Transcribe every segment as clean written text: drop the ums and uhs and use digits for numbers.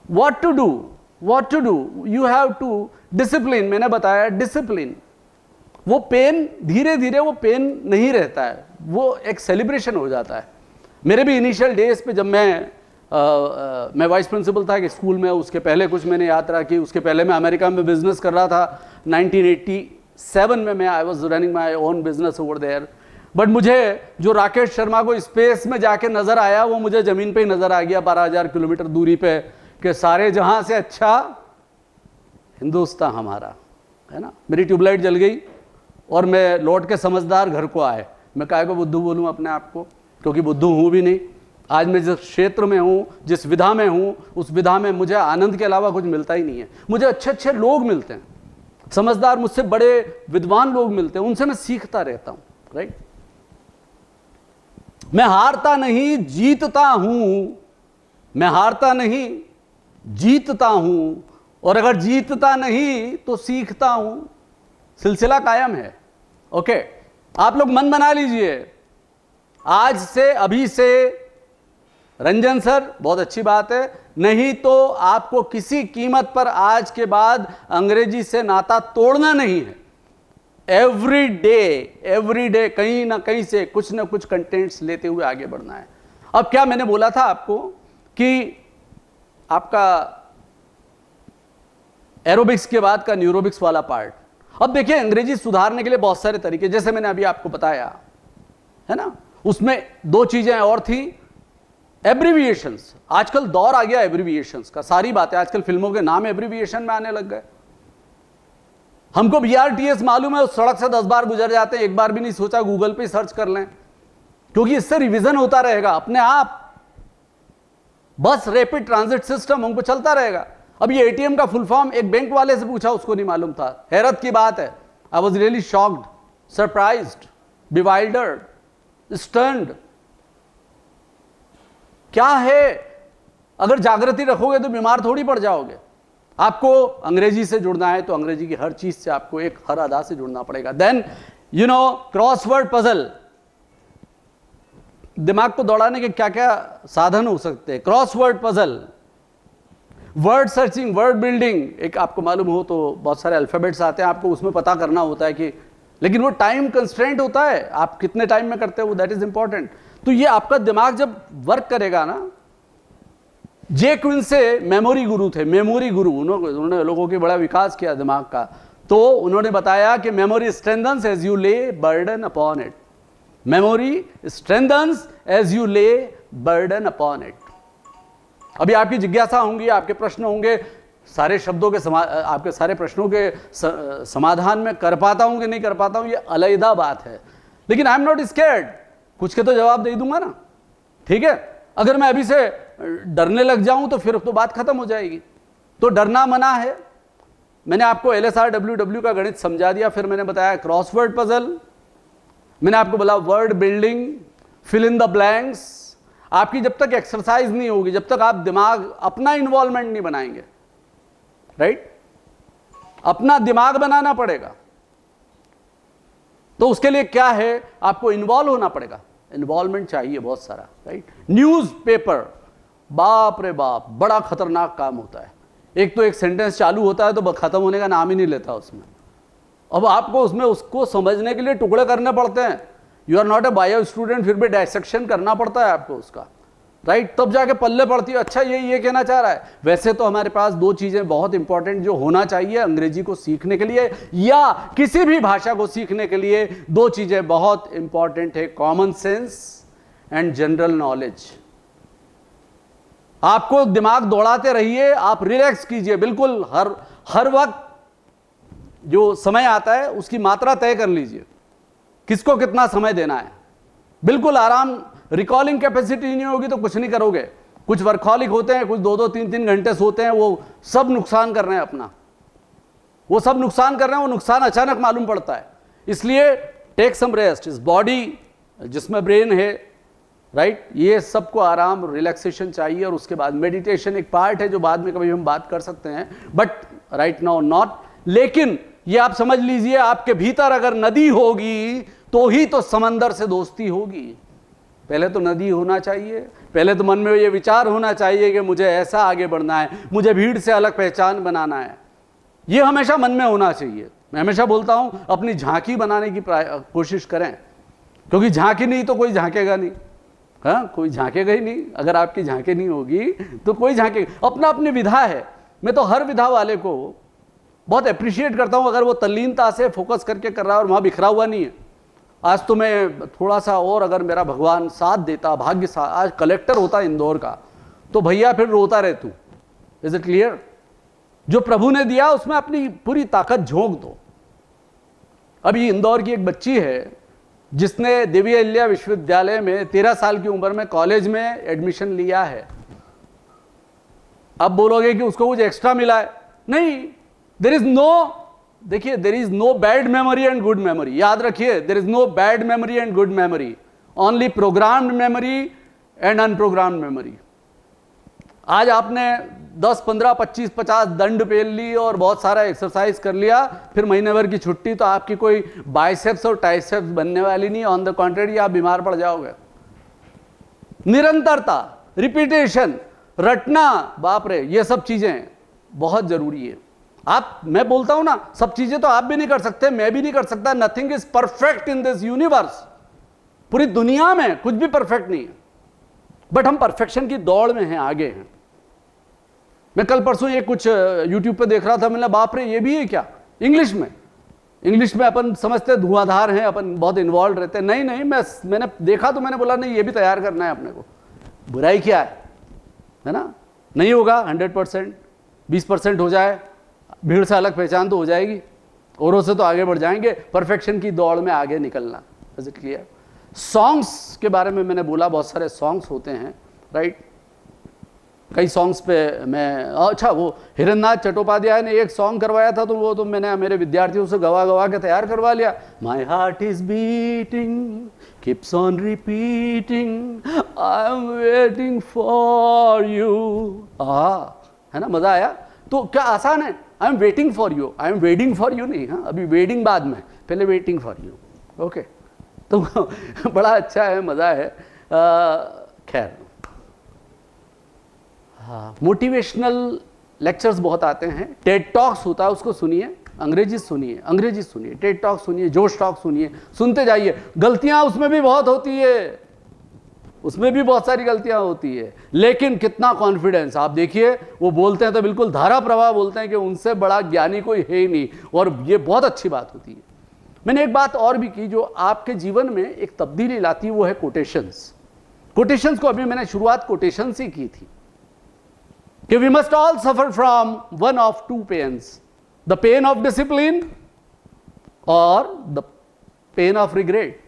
What to do, you have to discipline. मैंने बताया discipline. वो पेन धीरे धीरे वो पेन नहीं रहता है, वो एक सेलिब्रेशन हो जाता है। मेरे भी इनिशियल डेज पे जब मैं वाइस प्रिंसिपल था कि स्कूल में, उसके पहले कुछ मैंने यात्रा की, उसके पहले मैं अमेरिका में बिजनेस कर रहा था। 1987 में मैं I was running my own business over there. But मुझे जो राकेश शर्मा को स्पेस में जाके नजर आया वो मुझे जमीन पे ही नजर आ गया 12,000 किलोमीटर दूरी पे, कि सारे जहां से अच्छा हिंदुस्तान हमारा है ना। मेरी ट्यूबलाइट जल गई और मैं लौट के समझदार घर को आए। मैं काहे को बुद्धू बोलूं अपने आप को, क्योंकि बुद्धू हूं भी नहीं। आज मैं जिस क्षेत्र में हूं, जिस विधा में हूं, उस विधा में मुझे आनंद के अलावा कुछ मिलता ही नहीं है। मुझे अच्छे अच्छे लोग मिलते हैं, समझदार, मुझसे बड़े विद्वान लोग मिलते हैं, उनसे मैं सीखता रहता हूं। राइट, मैं हारता नहीं जीतता हूं, मैं हारता नहीं जीतता हूं, और अगर जीतता नहीं तो सीखता हूं। सिलसिला कायम है। ओके, आप लोग मन बना लीजिए, आज से, अभी से, रंजन सर बहुत अच्छी बात है, नहीं तो आपको किसी कीमत पर आज के बाद अंग्रेजी से नाता तोड़ना नहीं है। एवरी डे कहीं ना कहीं से कुछ ना कुछ कंटेंट्स लेते हुए आगे बढ़ना है। अब क्या मैंने बोला था आपको कि आपका एरोबिक्स के बाद का न्यूरोबिक्स वाला पार्ट। अब देखिए, अंग्रेजी सुधारने के लिए बहुत सारे तरीके, जैसे मैंने अभी आपको बताया है ना, उसमें दो चीजें और थी। एब्रीविएशंस, आजकल दौर आ गया एब्रीविएशंस का, सारी बातें आजकल फिल्मों के नाम एब्रीविएशन में आने लग गए। हमको BRTS मालूम है, उस सड़क से 10 बार गुजर जाते हैं, एक बार भी नहीं सोचा गूगल पे सर्च कर लें, क्योंकि इससे रिवीजन होता रहेगा अपने आप। बस रैपिड ट्रांजिट सिस्टम हमको चलता रहेगा। अब ये ATM का फुल फॉर्म एक बैंक वाले से पूछा, उसको नहीं मालूम था। हैरत की बात है, I was really shocked, surprised, bewildered, stunned. क्या है, अगर जागृति रखोगे तो बीमार थोड़ी पड़ जाओगे। आपको अंग्रेजी से जुड़ना है तो अंग्रेजी की हर चीज से आपको एक हर अदा से जुड़ना पड़ेगा। देन क्रॉसवर्ड पजल, दिमाग को दौड़ाने के क्या क्या साधन हो सकते हैं। Crossword puzzle, word searching, word building, एक आपको मालूम हो तो बहुत सारे अल्फाबेट्स आते हैं, आपको उसमें पता करना होता है कि, लेकिन वो टाइम कंस्ट्रेंट होता है, आप कितने टाइम में करते हो, दैट इज इंपॉर्टेंट। तो ये आपका दिमाग जब वर्क करेगा ना, जे क्विन से मेमोरी गुरु थे, मेमोरी गुरु, उन्होंने लोगों के बड़ा विकास किया दिमाग का। तो उन्होंने बताया कि memory strengthens as you lay burden upon it, memory strengthens as you lay burden upon it. अभी आपकी जिज्ञासा होंगी, आपके प्रश्न होंगे, सारे शब्दों के आपके सारे प्रश्नों के समाधान में कर पाता हूं कि नहीं कर पाता हूं, ये अलग बात है, लेकिन आई एम नॉट स्कैर्ड, कुछ के तो जवाब दे दूंगा ना। ठीक है, अगर मैं अभी से डरने लग जाऊं तो फिर तो बात खत्म हो जाएगी। तो डरना मना है। मैंने आपको LSRWW का गणित समझा दिया, फिर मैंने बताया क्रॉसवर्ड पजल, मैंने आपको बोला word building, fill in the blanks. आपकी जब तक एक्सरसाइज नहीं होगी, जब तक आप दिमाग अपना इन्वॉल्वमेंट नहीं बनाएंगे, राइट, अपना दिमाग बनाना पड़ेगा। तो उसके लिए क्या है, आपको इन्वॉल्व होना पड़ेगा, इन्वॉल्वमेंट चाहिए बहुत सारा, राइट। न्यूज़पेपर, बाप रे बाप, बड़ा खतरनाक काम होता है। एक तो एक सेंटेंस चालू होता है तो खत्म होने का नाम ही नहीं लेता उसमें। अब आपको उसमें उसको समझने के लिए टुकड़े करने पड़ते हैं। You are not a bio student, फिर भी डायसेक्शन करना पड़ता है आपको उसका, राइट, तब जाके पल्ले पड़ती है, अच्छा ये कहना चाह रहा है। वैसे तो हमारे पास दो चीजें बहुत इंपॉर्टेंट जो होना चाहिए अंग्रेजी को सीखने के लिए या किसी भी भाषा को सीखने के लिए, दो चीजें बहुत इंपॉर्टेंट है, common sense and general knowledge. आपको दिमाग दौड़ाते रहिए, आप रिलैक्स कीजिए, बिल्कुल हर वक्त जो समय आता है उसकी मात्रा तय कर लीजिए, किसको कितना समय देना है, बिल्कुल आराम। रिकॉलिंग कैपेसिटी नहीं होगी तो कुछ नहीं करोगे। कुछ वर्कहॉलिक होते हैं, कुछ 2-2, 3-3 घंटे सोते हैं, वो सब नुकसान कर रहे हैं अपना, वो सब नुकसान कर रहे हैं, वो नुकसान अचानक मालूम पड़ता है। इसलिए टेक सम रेस्ट। इस बॉडी जिसमें ब्रेन है, राइट, ये सबको आराम, रिलैक्सेशन चाहिए। और उसके बाद मेडिटेशन एक पार्ट है जो बाद में कभी हम बात कर सकते हैं, बट राइट नाउ नॉट। लेकिन ये आप समझ लीजिए, आपके भीतर अगर नदी होगी तो ही तो समंदर से दोस्ती होगी। पहले तो नदी होना चाहिए, पहले तो मन में ये विचार होना चाहिए कि मुझे ऐसा आगे बढ़ना है, मुझे भीड़ से अलग पहचान बनाना है। ये हमेशा मन में होना चाहिए। मैं हमेशा बोलता हूं अपनी झांकी बनाने की कोशिश करें, क्योंकि झांकी नहीं तो कोई झांकेगा नहीं। हाँ, कोई झांकेगा ही नहीं। अगर आपकी झांकी नहीं होगी तो कोई झांकेगा। अपना अपनी विधा है। मैं तो हर विधा वाले को बहुत अप्रिशिएट करता हूं अगर वो तल्लीनता से फोकस करके कर रहा है और वहां बिखरा हुआ नहीं है। आज तो मैं थोड़ा सा और अगर मेरा भगवान साथ देता, भाग्य साथ, आज कलेक्टर होता इंदौर का, तो भैया फिर रोता रहे तू। Is it clear? जो प्रभु ने दिया उसमें अपनी पूरी ताकत झोंक दो। अभी इंदौर की एक बच्ची है जिसने देवी अहिल्या विश्वविद्यालय में 13 साल की उम्र में कॉलेज में एडमिशन लिया है। अब बोलोगे कि उसको कुछ एक्स्ट्रा मिला है? नहीं, देयर इज नो, देखिए, there is no bad memory and good memory. याद रखिए, there is no bad memory and good memory, only programmed memory and unprogrammed memory. आज आपने 10, 15, 25, 50 दंड पेल ली और बहुत सारा एक्सरसाइज कर लिया, फिर महीने भर की छुट्टी, तो आपकी कोई बाइसेप्स और ट्राइसेप्स बनने वाली नहीं। ऑन द कॉन्ट्रेरी आप बीमार पड़ जाओगे। निरंतरता, रिपीटेशन, रटना, बाप रे, ये सब चीजें बहुत जरूरी है। मैं बोलता हूं ना, सब चीजें तो आप भी नहीं कर सकते, मैं भी नहीं कर सकता। Nothing is perfect in this universe. पूरी दुनिया में कुछ भी परफेक्ट नहीं है, बट हम परफेक्शन की दौड़ में हैं, आगे हैं। मैं कल परसों ये कुछ यूट्यूब पे देख रहा था, मैंने बाप रे, ये भी है क्या? इंग्लिश में अपन समझते धुआंधार हैं, अपन बहुत इन्वॉल्व रहते हैं। नहीं, मैंने देखा तो मैंने बोला नहीं, ये भी तैयार करना है अपने को। बुराई क्या है ना? नहीं होगा 100%, 20% हो जाए, भीड़ से अलग पहचान तो हो जाएगी, औरों से तो आगे बढ़ जाएंगे। परफेक्शन की दौड़ में आगे निकलना। Is it clear? सॉन्ग्स के बारे में मैंने बोला, बहुत सारे सॉन्ग्स होते हैं, राइट? कई सॉन्ग्स पे मैं, अच्छा, वो हिरन्नाथ चट्टोपाध्याय ने एक सॉन्ग करवाया था, तो वो तो मैंने मेरे विद्यार्थियों से गवा के तैयार करवा लिया। My heart is beating, keeps on repeating, I am waiting for you. है ना, मजा आया? तो क्या आसान है? I am waiting for you, I am waiting for you नहीं। हाँ, अभी वेडिंग बाद में, पहले वेटिंग फॉर यू। ओके, तो बड़ा अच्छा है, मजा है। खैर, हाँ, मोटिवेशनल लेक्चर्स बहुत आते हैं। टेड टॉक्स होता है, उसको सुनिए, अंग्रेजी सुनिए, टेड टॉक सुनिए, जोश टॉक सुनिए, सुनते जाइए। गलतियां उसमें भी बहुत होती है, उसमें भी बहुत सारी गलतियां होती है, लेकिन कितना कॉन्फिडेंस। आप देखिए, वो बोलते हैं तो बिल्कुल धारा प्रवाह बोलते हैं कि उनसे बड़ा ज्ञानी कोई है ही नहीं, और ये बहुत अच्छी बात होती है। मैंने एक बात और भी की जो आपके जीवन में एक तब्दीली लाती है, वो है कोटेशंस। कोटेशंस को अभी मैंने शुरुआत कोटेशन से की थी कि we must all suffer from one of two pains, the pain of discipline और the pain of regret.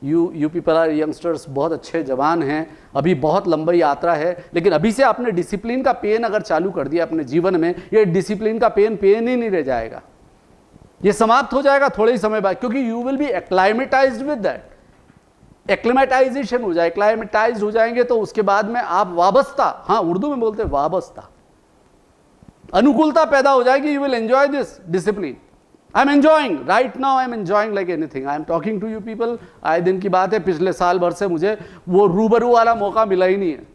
You people are youngsters, बहुत अच्छे जवान हैं, अभी बहुत लंबी यात्रा है, लेकिन अभी से आपने डिसिप्लिन का पेन अगर चालू कर दिया अपने जीवन में, ये डिसिप्लिन का पेन ही नहीं रह जाएगा, ये समाप्त हो जाएगा थोड़े ही समय बाद, क्योंकि you will be acclimatized with that. Acclimatization हो जाए, एक्लाइमेटाइज हो जाएंगे, तो उसके बाद में आप वाबस्ता, हाँ उर्दू में बोलते हैं वाबस्ता, अनुकूलता पैदा हो जाएगी। You will enjoy this discipline. I am enjoying right now, I am enjoying like anything. I am talking to you people. आए दिन की बात है, पिछले साल भर से मुझे वो रूबरू वाला मौका मिला ही नहीं है।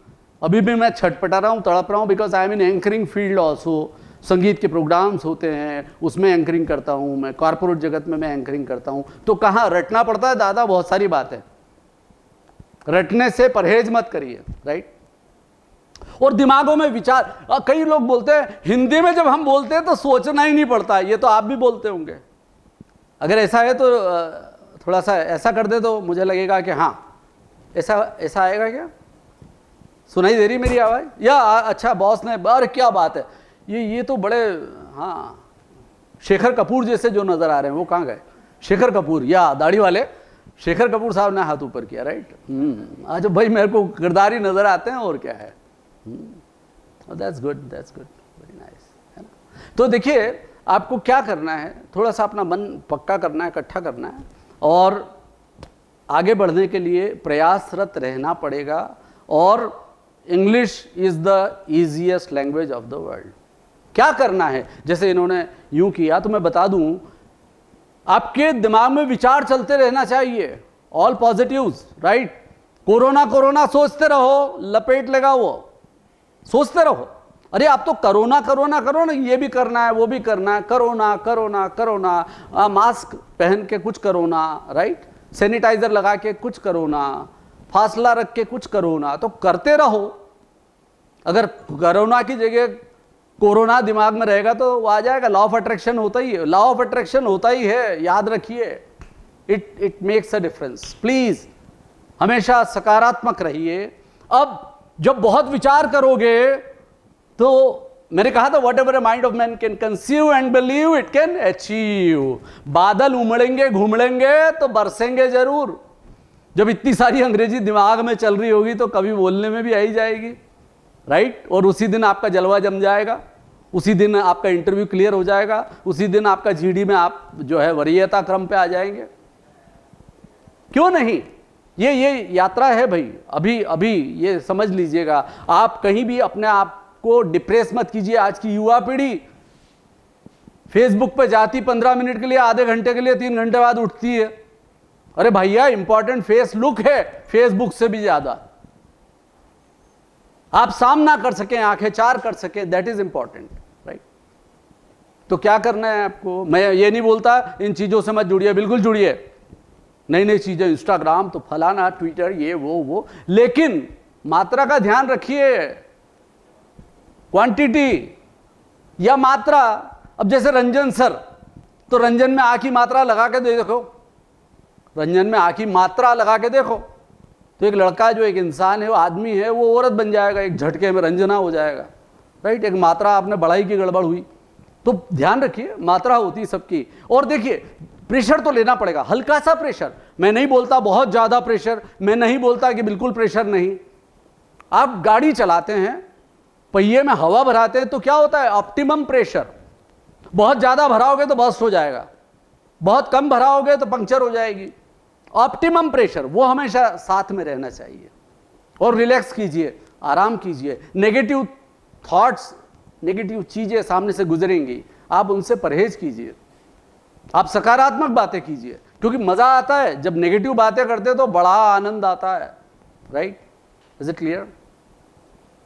अभी भी मैं छटपटा रहा हूँ, तड़प रहा हूँ, because I am in anchoring field also. संगीत के प्रोग्राम्स होते हैं, उसमें एंकरिंग करता हूँ मैं, कॉर्पोरेट जगत में मैं एंकरिंग करता हूँ। तो कहाँ रटना पड़ता है दादा, बहुत सारी बात है। रटने से परहेज मत करिए, राइट? और दिमागों में विचार, कई लोग बोलते हैं हिंदी में जब हम बोलते हैं तो सोचना ही नहीं पड़ता। ये तो आप भी बोलते होंगे। अगर ऐसा है तो थोड़ा सा ऐसा कर दे तो मुझे लगेगा कि हाँ, ऐसा आएगा क्या? सुनाई दे रही मेरी आवाज? या अच्छा, बॉस ने, अरे क्या बात है, ये तो बड़े, हाँ, शेखर कपूर जैसे जो नजर आ रहे हैं, वो कहाँ गए? शेखर कपूर, या दाढ़ी वाले शेखर कपूर साहब ने हाथ ऊपर किया, राइट? आज भाई मेरे को किरदारी नजर आते हैं, और क्या है। दैट्स गुड, वेरी नाइस, है ना? तो देखिए, आपको क्या करना है, थोड़ा सा अपना मन पक्का करना है, इकट्ठा करना है, और आगे बढ़ने के लिए प्रयासरत रहना पड़ेगा। और English is the easiest language of the world. क्या करना है, जैसे इन्होंने यूं किया, तो मैं बता दूं, आपके दिमाग में विचार चलते रहना चाहिए, all positives, right? Corona corona सोचते रहो, लपेट लेगा वो, सोचते रहो। अरे आप तो कोरोना कोरोना करो ना, ये भी करना है वो भी करना है, कोरोना कोरोना कोरोना, मास्क पहन के कुछ कोरोना, राइट, सैनिटाइजर लगा के कुछ कोरोना, फासला रख के कुछ कोरोना, तो करते रहो। अगर कोरोना की जगह कोरोना दिमाग में रहेगा तो वो आ जाएगा। लॉ ऑफ अट्रैक्शन होता ही है, लॉ ऑफ अट्रैक्शन होता ही है, याद रखिए। It makes a difference. Please हमेशा सकारात्मक रहिए। अब जब बहुत विचार करोगे तो मैंने कहा था what ever mind of man can conceive and believe it can achieve. बादल उमड़ेंगे घूमड़ेंगे तो बरसेंगे जरूर। जब इतनी सारी अंग्रेजी दिमाग में चल रही होगी तो कभी बोलने में भी आई जाएगी, राइट। और उसी दिन आपका जलवा जम जाएगा, उसी दिन आपका इंटरव्यू क्लियर हो जाएगा, उसी दिन आपका जीडी में आप जो है वरीयता क्रम पे आ जाएंगे। क्यों नहीं, ये यात्रा है भाई। अभी अभी ये समझ लीजिएगा, आप कहीं भी अपने आप को डिप्रेस मत कीजिए। आज की युवा पीढ़ी फेसबुक पे जाती 15 मिनट के लिए, आधे घंटे के लिए, 3 घंटे बाद उठती है। अरे भैया इंपॉर्टेंट फेस लुक है फेसबुक से भी ज्यादा। आप सामना कर सकें, आंखें चार कर सकें, दैट इज इंपॉर्टेंट, राइट। तो क्या करना है आपको, मैं ये नहीं बोलता इन चीजों से मत जुड़िए, बिल्कुल जुड़िए। नई नई चीजें, इंस्टाग्राम तो फलाना, ट्विटर, ये वो, लेकिन मात्रा का ध्यान रखिए। क्वांटिटी या मात्रा। अब जैसे रंजन सर, तो रंजन में आ की मात्रा लगा के देखो, रंजन में आ की मात्रा लगा के देखो, तो एक लड़का जो एक इंसान है, वो आदमी है, वो औरत बन जाएगा, एक झटके में रंजना हो जाएगा, राइट। एक मात्रा आपने बढ़ाई की गड़बड़ हुई। तो ध्यान रखिए, मात्रा होती है सबकी। और देखिए प्रेशर तो लेना पड़ेगा, हल्का सा प्रेशर। मैं नहीं बोलता बहुत ज्यादा प्रेशर, मैं नहीं बोलता कि बिल्कुल प्रेशर नहीं। आप गाड़ी चलाते हैं, पहिए में हवा भराते हैं, तो क्या होता है, ऑप्टिमम प्रेशर। बहुत ज्यादा भराओगे तो बस्ट हो जाएगा, बहुत कम भराओगे तो पंक्चर हो जाएगी। ऑप्टिमम प्रेशर वो हमेशा साथ में रहना चाहिए। और रिलैक्स कीजिए, आराम कीजिए। नेगेटिव थॉट्स, नेगेटिव चीजें सामने से गुजरेंगी, आप उनसे परहेज कीजिए। आप सकारात्मक बातें कीजिए, क्योंकि मजा आता है जब नेगेटिव बातें करते तो बड़ा आनंद आता है, राइट। Is it clear?